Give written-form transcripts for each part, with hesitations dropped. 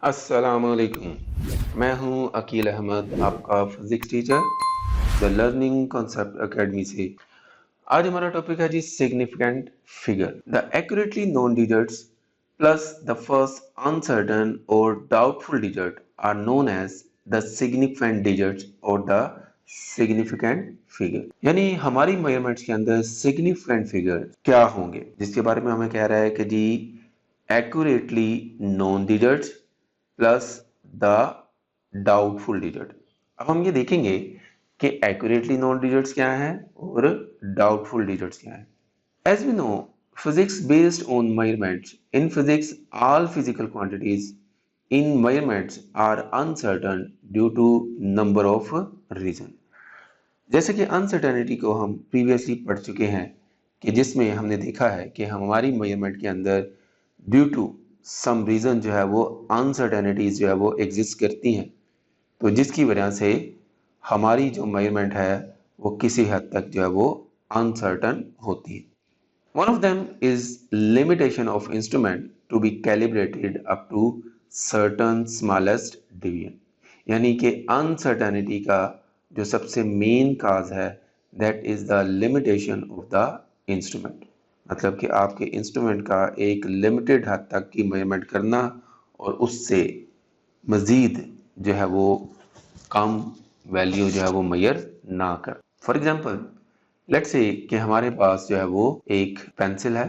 अस्सलामुअलैकुम। मैं हूं अकील अहमद, आपका physics teacher the learning concept academy से। आज हमारा टॉपिक है जी significant figure. The accurately known digits plus the first uncertain और doubtful digit are known as the significant digits और द सिग्निफिकेंट फिगर। यानी हमारी मेजरमेंट्स के अंदर सिग्निफिकेंट फिगर क्या होंगे, जिसके बारे में हमें कह रहा है कि जी accurately known digits plus the doubtful digit. अब हम ये देखेंगे कि एक्यूरेटली नोन डिजिट्स क्या है और डाउटफुल डिजिट्स क्या है। As we know, physics based on measurements. In physics, all physical quantities in measurements are uncertain due to number of reasons. जैसे कि अनसर्टेनिटी को हम प्रीवियसली पढ़ चुके हैं कि जिसमें हमने देखा है कि हमारी मेजरमेंट के अंदर ड्यू टू सम रीज़न जो है वो अनसर्टेनिटीज जो है वो एग्जिस्ट करती हैं, तो जिसकी वजह से हमारी जो मेजरमेंट है वो किसी हद तक जो है वो अनसर्टन होती है। One of them is limitation of instrument to be calibrated up to certain smallest division. यानी कि अनसर्टेनिटी का जो सबसे मेन काज है that is the limitation of the instrument. मतलब कि आपके इंस्ट्रूमेंट का एक लिमिटेड हद तक की मेजरमेंट करना और उससे मज़ीद जो है वो कम वैल्यू जो है वो मेजर ना कर। फॉर एग्जांपल, लेट्स से कि हमारे पास जो है वो एक पेंसिल है,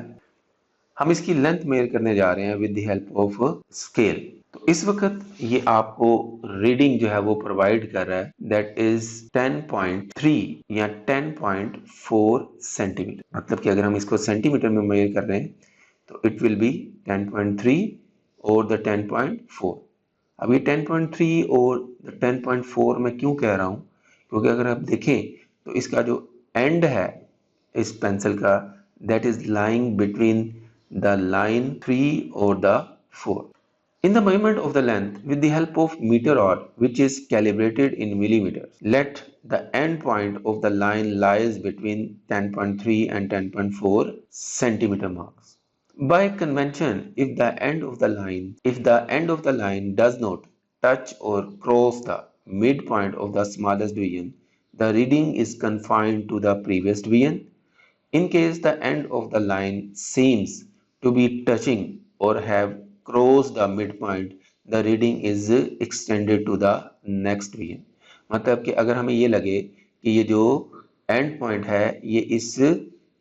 हम इसकी लेंथ मेजर करने जा रहे हैं with the help of scale. तो इस वक्त ये आपको रीडिंग जो है वो प्रोवाइड कर रहा है दैट इज 10.3 या 10.4 सेंटीमीटर। मतलब कि अगर हम इसको सेंटीमीटर में मेजर कर रहे हैं तो इट विल बी 10.3 और द 10.4। अब ये 10.3 और द 10.4 मैं क्यों कह रहा हूँ, क्योंकि अगर आप देखें तो इसका जो एंड है इस पेंसिल का that is lying between the line 3 or the 4. In the measurement of the length with the help of meter rod which is calibrated in millimeters, let the end point of the line lies between 10.3 and 10.4 centimeter marks. By convention, if the end of the line does not touch or cross the midpoint of the smallest division, the reading is confined to the previous division. In case the end of the line seems to be touching or have crossed the midpoint, the reading is extended to the next division. मतलब कि अगर हमें ये लगे कि ये जो and point है ये इस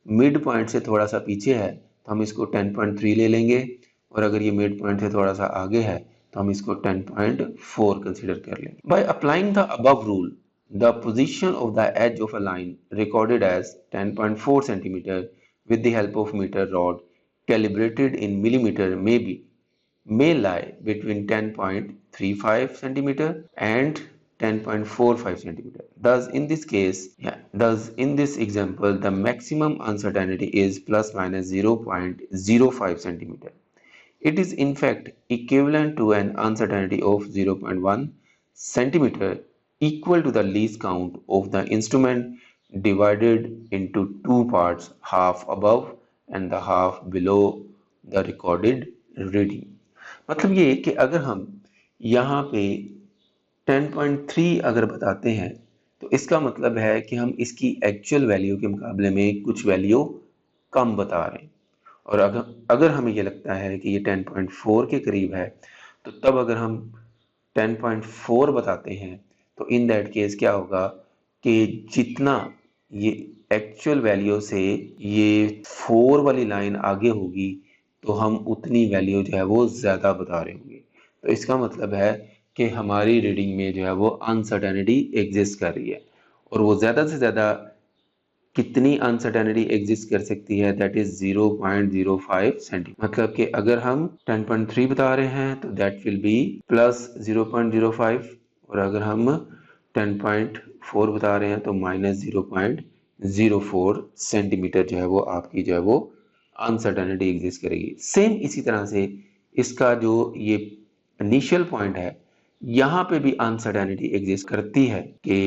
मिड पॉइंट से थोड़ा सा पीछे है तो हम इसको 10.3 ले लेंगे, और अगर ये मिड पॉइंट से थोड़ा सा आगे है तो हम इसको 10.4 कंसीडर कर लेंगे। By applying the above rule, the position of the edge of a line recorded as 10.4 centimeter with the help of meter rod calibrated in millimeter may lie between 10.35 centimeter and 10.45 centimeter. Thus, in this example, the maximum uncertainty is plus minus 0.05 centimeter. It is in fact equivalent to an uncertainty of 0.1 centimeter, equal to the least count of the instrument divided into two parts, half above and the half below the recorded reading. मतलब ये कि अगर हम यहाँ पे 10.3 अगर बताते हैं तो इसका मतलब है कि हम इसकी एक्चुअल वैल्यू के मुकाबले में कुछ वैल्यू कम बता रहे हैं, और अगर हमें ये लगता है कि ये 10.4 के करीब है तो तब अगर हम 10.4 बताते हैं तो इन दैट केस क्या होगा कि जितना ये एक्चुअल वैल्यू से ये 4 वाली लाइन आगे होगी तो हम उतनी वैल्यू जो है वो ज़्यादा बता रहे होंगे। तो इसका मतलब है कि हमारी रीडिंग में जो है वो अनसर्टेनिटी एग्जिस्ट कर रही है, और वो ज़्यादा से ज़्यादा कितनी अनसर्टेनिटी एग्जिस्ट कर सकती है दैट इज 0.05 सेंटीमीटर। मतलब कि अगर हम 10.3 बता रहे हैं तो दैट विल बी प्लस 0.05, और अगर हम 10.4 बता रहे हैं तो माइनस 0.04 सेंटीमीटर जो है वो आपकी जो है वो अनसर्टेनिटी एग्जिस्ट करेगी। सेम इसी तरह से इसका जो ये इनिशियल पॉइंट है यहाँ पे भी अनसर्टेनिटी एग्जिस्ट करती है कि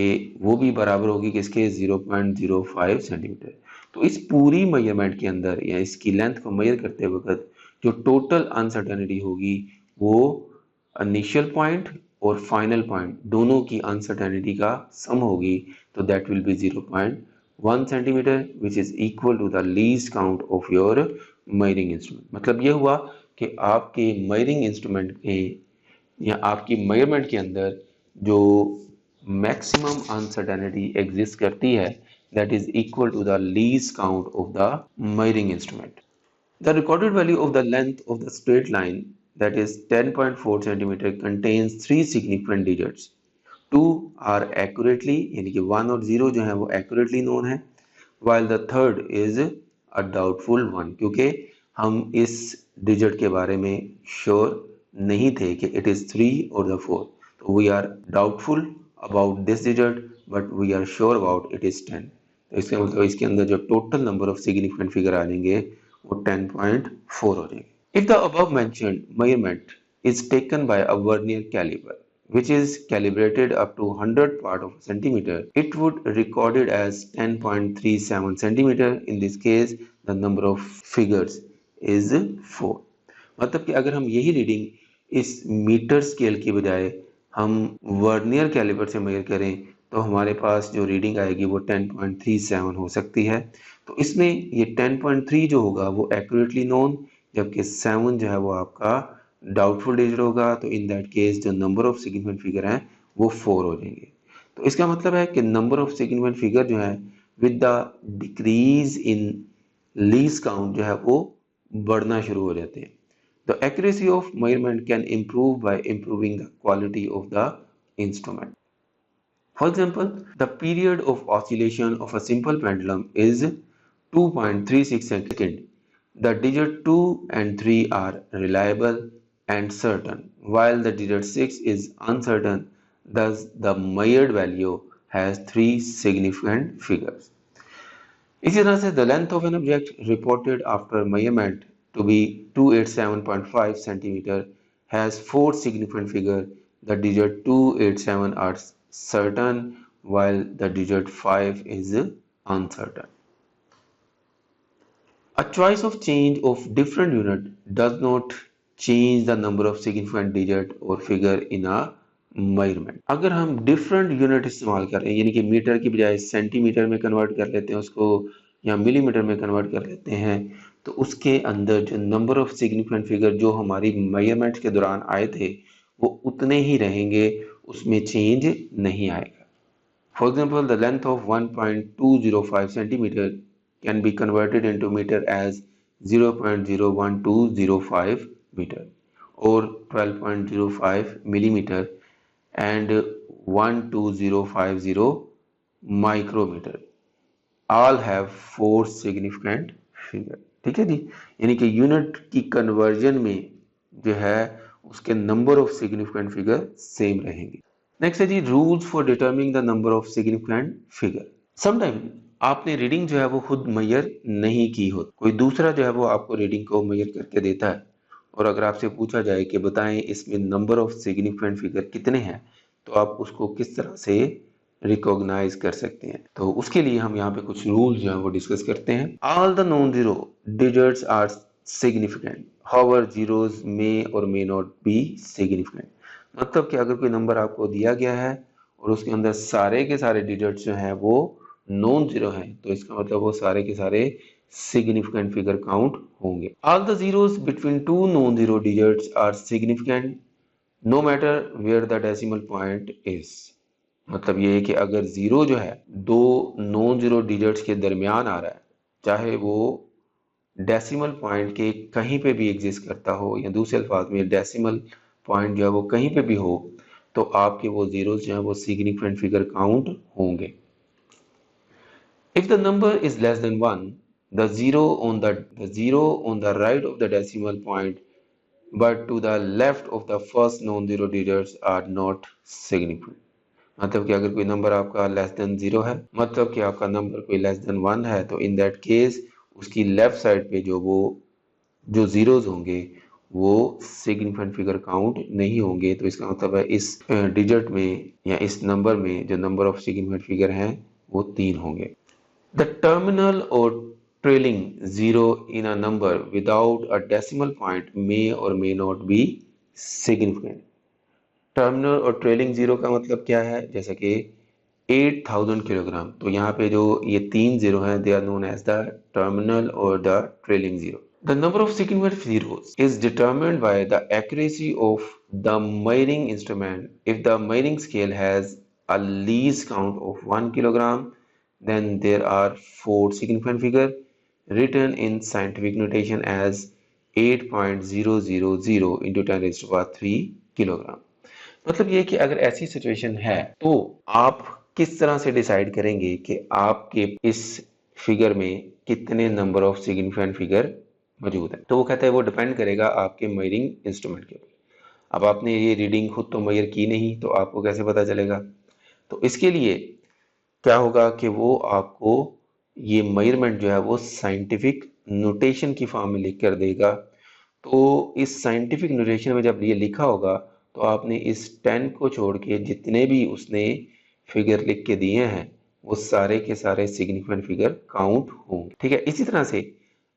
वो भी बराबर होगी किसके 0.05 सेंटीमीटर। तो इस पूरी मेजरमेंट के अंदर या इसकी लेंथ को मेजर करते वक्त जो टोटल अनसर्टेनिटी होगी वो इनिशियल पॉइंट और फाइनल पॉइंट दोनों की अनसर्टेनिटी का सम होगी, तो that will be 0.1 centimetre which is equal to the least count of your measuring instrument. मतलब ये हुआ कि आपके मेजरिंग इंस्ट्रूमेंट के या आपकी मेजरमेंट के अंदर जो मैक्सिमम अनसर्टेनिटी एग्जिस्ट करती है that is equal to the least count of the measuring instrument. The recorded value of the length of the straight line, that is 10.4 centimeter, contains three significant digits. Two are accurately, यानी कि 1 और 0 जो है वो accurately known है, while the third is a doubtful one, क्योंकि हम इस digit के बारे में sure नहीं थे कि it is 3 or the 4. तो we are doubtful about this digit, but we are sure about it is 10. तो इसका मतलब इसके अंदर जो total number of significant figure आ जाएंगे वो 10.4 हो जाएंगे। If the above mentioned measurement is taken by a vernier calliper which is calibrated up to 100 part of a centimeter, it would recorded as 10.37 centimeter. In this case, the number of figures is 4. मतलब कि अगर हम यही reading इस metre scale की बजाय हम vernier caliper से मेजर करें तो हमारे पास जो रीडिंग आएगी वो 10.37 हो सकती है। तो इसमें ये 10.3 जो होगा वो एक्यूरेटली नोन, जबकि 7 जो है वो आपका डाउटफुल डिजिट होगा। तो इन दैट केस जो नंबर ऑफ सिग्निफिकेंट फिगर हैं वो 4 हो जाएंगे। तो इसका मतलब है कि नंबर ऑफ सिग्निफिकेंट फिगर जो है with the decrease in least count जो है वो बढ़ना शुरू हो जाते हैं। The accuracy of measurement can improve by improving the quality of the instrument. For example, the period of oscillation of a simple pendulum is 2.36 seconds. The digit 2 and 3 are reliable and certain, while the digit 6 is uncertain. Thus, the measured value has three significant figures. इसी तरह से the length of an object reported after measurement to be 287.5 centimeter has four significant figures. The digit 287 are certain while the digit 5 is uncertain. A choice of change of different unit does not change the number of significant digit or figure in a measurement. अगर हम different unit इस्तेमाल कर रहे हैं यानी कि metre की बजाय सेंटीमीटर में कन्वर्ट कर लेते हैं उसको या मिलीमीटर में कन्वर्ट कर लेते हैं तो उसके अंदर जो नंबर ऑफ सिग्निफिकेंट फिगर जो हमारी मेजरमेंट के दौरान आए थे वो उतने ही रहेंगे, उसमें चेंज नहीं आएगा। For example, the length of 1.205 centimeter can be converted into meter as 0.01205 meter or 12.05 millimeter and 12050 micrometer. All have four significant figure. ठीक है जी, यानी कि यूनिट की कन्वर्जन में जो है उसके number of significant figure same रहेंगे। नेक्स्ट है जी rules for determining the number of significant figure. Sometime आपने रीडिंग जो है वो खुद मेजर नहीं की हो, कोई दूसरा जो है वो आपको रीडिंग को मेजर करके देता है और अगर आपसे पूछा जाए कि बताएं इसमें नंबर ऑफ सिग्निफिकेंट फिगर कितने हैं तो आप उसको किस तरह से रिकॉग्नाइज कर सकते हैं। तो उसके लिए हम यहाँ पे कुछ रूल्स जो है वो डिस्कस करते हैं। All the non zero digits are significant, however zeros may और मे नॉट बी सिग्निफिकेंट। मतलब कि अगर कोई नंबर आपको दिया गया है और उसके अंदर सारे के सारे डिजिट्स जो हैं वो नॉन जीरो हैं तो इसका मतलब वो सारे के सारे सिग्निफिकेंट फिगर काउंट होंगे। All the zeros between two non zero digits are significant no matter where the decimal point is. मतलब ये है कि अगर जीरो जो है दो नॉन जीरो डिजिट्स के दरमियान आ रहा है, चाहे वो डेसिमल पॉइंट के कहीं पे भी एग्जिस्ट करता हो या दूसरे अल्फाज में डेसिमल पॉइंट जो है वो कहीं पे भी हो, तो आपके वो जीरोस जो है वो सिग्निफिकेंट फिगर काउंट होंगे। If the number is less than 1, the zero on the right of the decimal point but to the left of the first non-zero digits are not significant। मतलब कि अगर कोई number आपका less than 0 है, मतलब कि आपका नंबर कोई लेस देन 1 है, तो इन दैट केस उसकी लेफ्ट साइड पे जो जीरोस होंगे वो सिग्निफिकेंट फिगर काउंट नहीं होंगे। तो इसका मतलब है इस डिजिट में या इस नंबर में जो नंबर ऑफ सिग्निफिकेंट फिगर हैं वो 3 होंगे। द टर्मिनल और trailing zero in a number without a decimal point may or may not be significant। Terminal और ट्रेलिंग जीरो का मतलब क्या है, जैसे कि 8000 किलोग्राम, तो यहाँ पे जो ये 3 जीरो हैं they are known as the terminal और the trailing zero. The number of significant zeros is determined by the accuracy of the measuring instrument. If the measuring scale has a least count of 1 kilogram, then there are 4 significant figures written in scientific notation as 8.000 into 10 raised to the power 3 kilogram. मतलब ये कि अगर ऐसी situation है तो आप किस तरह से डिसाइड करेंगे कि आपके इस फिगर में कितने नंबर ऑफ सिग्निफिकेंट फिगर मौजूद है. तो वो कहता है वो डिपेंड करेगा आपके मेजरिंग इंस्ट्रूमेंट के ऊपर. अब आपने ये रीडिंग खुद तो मेजर की नहीं, तो आपको कैसे पता चलेगा. तो इसके लिए क्या होगा कि वो आपको ये मेजरमेंट जो है वो साइंटिफिक नोटेशन की फॉर्म में लिख कर देगा. तो इस साइंटिफिक नोटेशन में जब ये लिखा होगा तो आपने इस 10 को छोड़ के जितने भी उसने फिगर लिख के दिए हैं वो सारे के सारे सिग्निफिकेंट फिगर काउंट होंगे. ठीक है. इसी तरह से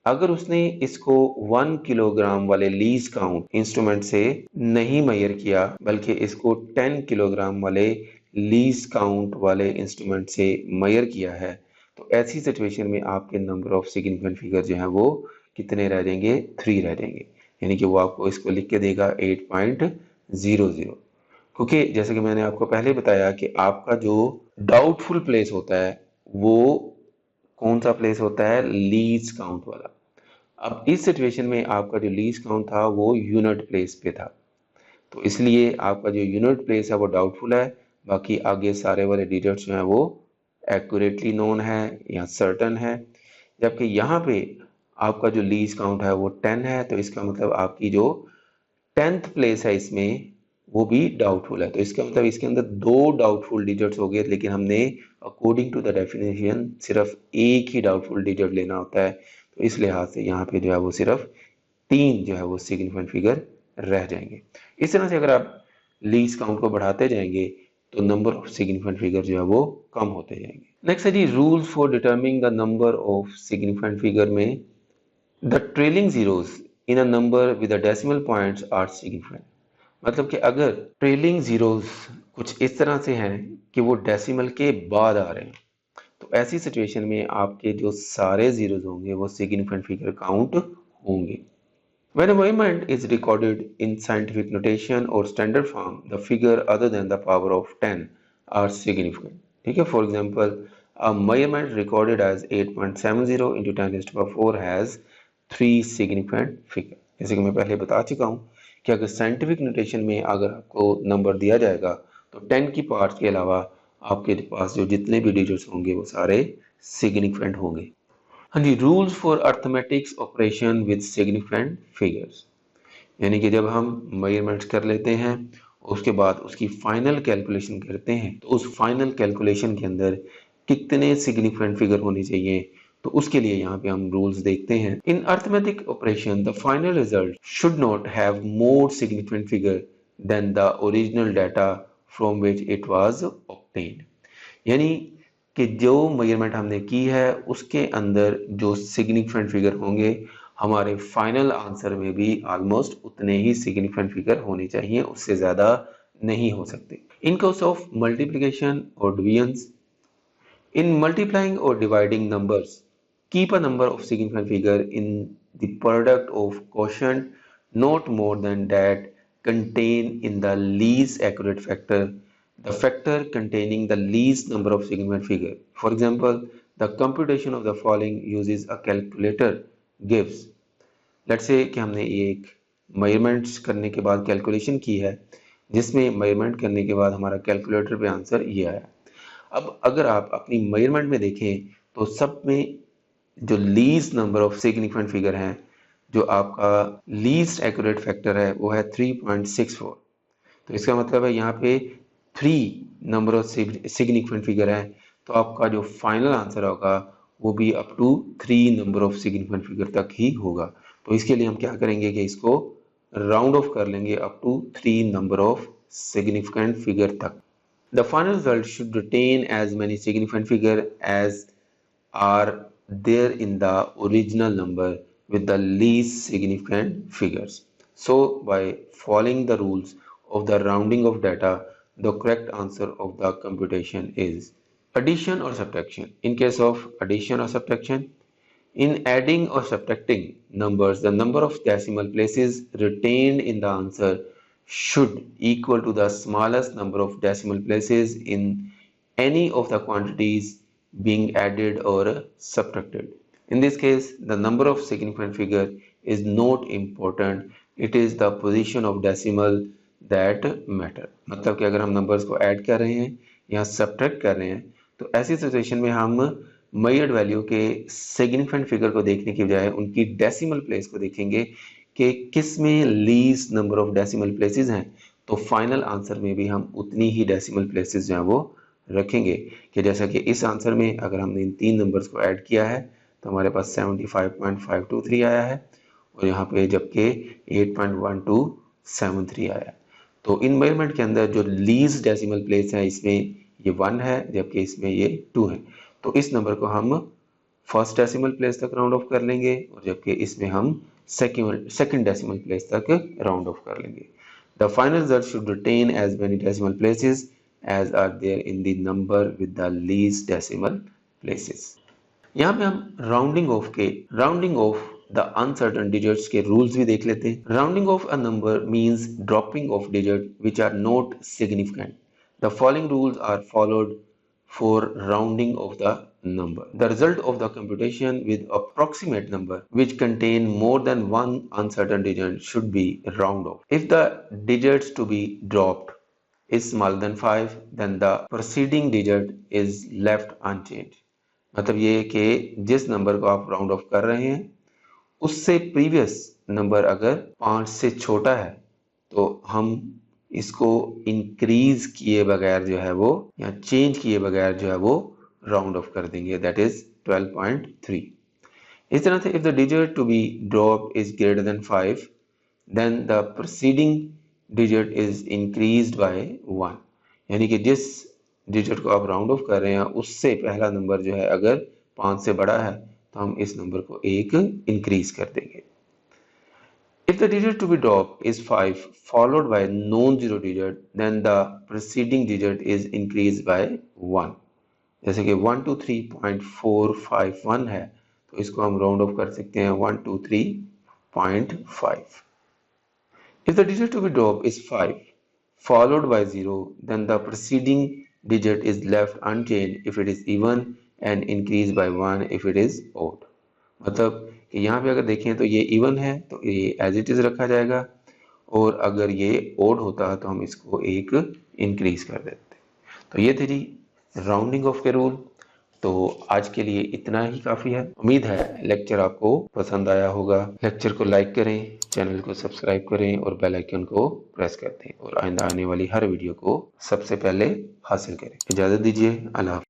अगर उसने इसको 1 किलोग्राम वाले लीज काउंट इंस्ट्रूमेंट से नहीं मेजर किया बल्कि इसको 10 किलोग्राम वाले लीज काउंट वाले इंस्ट्रूमेंट से मेजर किया है, तो ऐसी सिचुएशन में आपके नंबर ऑफ सिग्निफिकेंट फिगर जो है वो कितने रह जाएंगे, 3 रह जाएंगे. यानी कि वो आपको इसको लिख के देगा 8.00. क्योंकि जैसे कि मैंने आपको पहले बताया कि आपका जो डाउटफुल प्लेस होता है वो कौन सा प्लेस होता है, लीज काउंट वाला. अब इस सिचुएशन में आपका जो लीज काउंट था वो यूनिट प्लेस पे था, तो इसलिए आपका जो यूनिट प्लेस है वो डाउटफुल है. बाकी आगे सारे वाले डिजिट्स जो हैं वो एक्यूरेटली नोन है या सर्टन है. जबकि यहाँ पे आपका जो लीज काउंट है वो 10 है, तो इसका मतलब आपकी जो 10th प्लेस है इसमें वो भी डाउटफुल है. तो इसका मतलब इसके अंदर 2 डाउटफुल डिजिट्स हो गए, लेकिन हमने अकॉर्डिंग टू द डेफिनेशन सिर्फ एक ही डाउटफुल डिजिट लेना होता है. तो इस लिहाज से यहाँ पे जो है वो सिर्फ 3 जो है वो सिग्निफिकेंट फिगर रह जाएंगे. इस तरह से अगर आप लीज काउंट को बढ़ाते जाएंगे तो नंबर ऑफ सिग्निफिकेंट फिगर जो है वो कम होते जाएंगे. नेक्स्ट है जी rules for determining the number of significant figure में the trailing zeros in a number with the decimal points are significant. मतलब कि अगर ट्रेलिंग जीरोस कुछ इस तरह से हैं कि वो डेसिमल के बाद आ रहे हैं, तो ऐसी सिचुएशन में आपके जो सारे जीरोस होंगे वो सिग्निफिकेंट फिगर काउंट होंगे. When a movement is recorded in scientific notation or standard form, the figure other than the power of 10 are significant. ठीक है. For example, a movement recorded as 8.70 into 10 raised to the power 4 has 3 significant figure. जैसे कि मैं पहले बता चुका हूँ कि अगर साइंटिफिक नोटेशन में अगर आपको नंबर दिया जाएगा तो 10 की पार्ट के अलावा आपके पास जो जितने भी डिजिट्स होंगे वो सारे सिग्निफिकेंट होंगे. हाँ जी. Rules for arithmetics operation with significant figures. यानी कि जब हम मेजरमेंट्स कर लेते हैं उसके बाद उसकी फाइनल कैलकुलेशन करते हैं तो उस फाइनल कैलकुलेशन के अंदर कितने सिग्निफिकेंट फिगर होने चाहिए, तो उसके लिए यहाँ पे हम रूल्स देखते हैं. In arithmetic operation the final result should not have more significant figure than the original data from which it was obtained. यानी कि जो मेजरमेंट हमने की है उसके अंदर जो सिग्निफिकेंट फिगर होंगे हमारे फाइनल आंसर में भी ऑलमोस्ट उतने ही सिग्निफिकेंट फिगर होने चाहिए, उससे ज़्यादा नहीं हो सकते. इन केस ऑफ मल्टीप्लिकेशन और division, in multiplying or dividing numbers, keep a number of significant figure in the product of quotient not more than that contained in the least accurate factor, the factor containing the least number of significant figure. For example, the computation of the following uses a calculator gives. Let's say कि हमने ये एक measurements करने के बाद calculation की है जिसमें मेजरमेंट करने के बाद हमारा कैलकुलेटर पे आंसर ये आया. अब अगर आप अपनी मेजरमेंट में देखें तो सब में जो least number of significant figure हैं, जो आपका लीस्ट एक्यूरेट फैक्टर है वो है 3.64. तो इसका मतलब है यहाँ पे 3 नंबर ऑफ सिग्निफिकेंट फिगर है, तो आपका जो फाइनल आंसर होगा वो भी up to 3 number of significant figure तक ही होगा. तो इसके लिए हम क्या करेंगे कि इसको राउंड ऑफ कर लेंगे up to 3 number of significant figure तक. The final result should retain as many significant figures as are there in the original number with the least significant figures. So, by following the rules of the rounding of data, the correct answer of the computation is addition or subtraction. In case of addition or subtraction, in adding or subtracting numbers, the number of decimal places retained in the answer should equal to the smallest number of decimal places in any of the quantities being added or subtracted. In this case, the number of significant figure is not important, it is the position of decimal that matter. मतलब कि अगर हम numbers को add कर रहे हैं या subtract कर रहे हैं तो ऐसी सिचुएशन में हम मेजर्ड वैल्यू के सिग्निफिकेंट फिगर को देखने की बजाय उनकी डेसिमल प्लेस को देखेंगे कि किस में least number of decimal places हैं, तो फाइनल आंसर में भी हम उतनी ही डेसिमल प्लेसेस जो हैं वो रखेंगे। कि जैसा कि इस आंसर में अगर हमने इन तीन नंबर्स को ऐड किया है तो हमारे पास 75.523 आया है और यहाँ पे जबकि 8.1273 आया है। तो इन मेजरमेंट के अंदर जो लीस्ट डेसिमल प्लेस है इसमें ये 1 है जबकि इसमें ये 2 है, तो इस नंबर को हम फर्स्ट डेसिमल प्लेस तक राउंड ऑफ कर लेंगे और जबकि इसमें हम सेकंड डेसिमल प्लेस तक राउंड ऑफ कर लेंगे। The final result should retain as many decimal places as are there in the number with the least decimal places। यहाँ पे हम rounding off the uncertain digits के रूल्स भी देख लेते हैं। Rounding off a number means dropping off digit which are not significant. The following rules are followed for rounding off the number। The result of the computation with approximate number which contain more than one uncertain digit should be round off। If the digits to be dropped is smaller than 5 then the preceding digit is left unchanged। मतलब ये कि जिस number को आप round off कर रहे हैं उससे प्रीवियस नंबर अगर 5 से छोटा है तो हम इसको इंक्रीज किए बगैर जो है वो या चेंज किए बगैर जो है वो राउंड ऑफ कर देंगे, दैट इज 12.3। इस तरह से if the digit to be drop is greater than 5 then the preceding digit is increased by 1। यानी कि जिस डिजिट को आप राउंड ऑफ कर रहे हैं उससे पहला नंबर जो है अगर 5 से बड़ा है तो हम इस नंबर को 1 इंक्रीज कर देंगे। If the digit to be dropped is 5 followed by non-zero digit then the preceding digit is increased by 1। जैसे कि 123.451 है तो इसको हम राउंड ऑफ कर सकते हैं 123.5। If the digit to be dropped is 5 followed by 0 then the preceding digit is left unchanged if it is even and increased by 1 if it is odd। मतलब कि यहाँ पे अगर देखें तो ये इवन है तो ये एज इट इज रखा जाएगा और अगर ये ओड होता है तो हम इसको 1 इंक्रीज कर देते। तो ये थी राउंडिंग ऑफ के रूल। तो आज के लिए इतना ही काफ़ी है। उम्मीद है लेक्चर आपको पसंद आया होगा। लेक्चर को लाइक करें, चैनल को सब्सक्राइब करें और बेल आइकन को प्रेस कर दें और आइंदा आने वाली हर वीडियो को सबसे पहले हासिल करें। इजाज़त दीजिए, अल्लाह।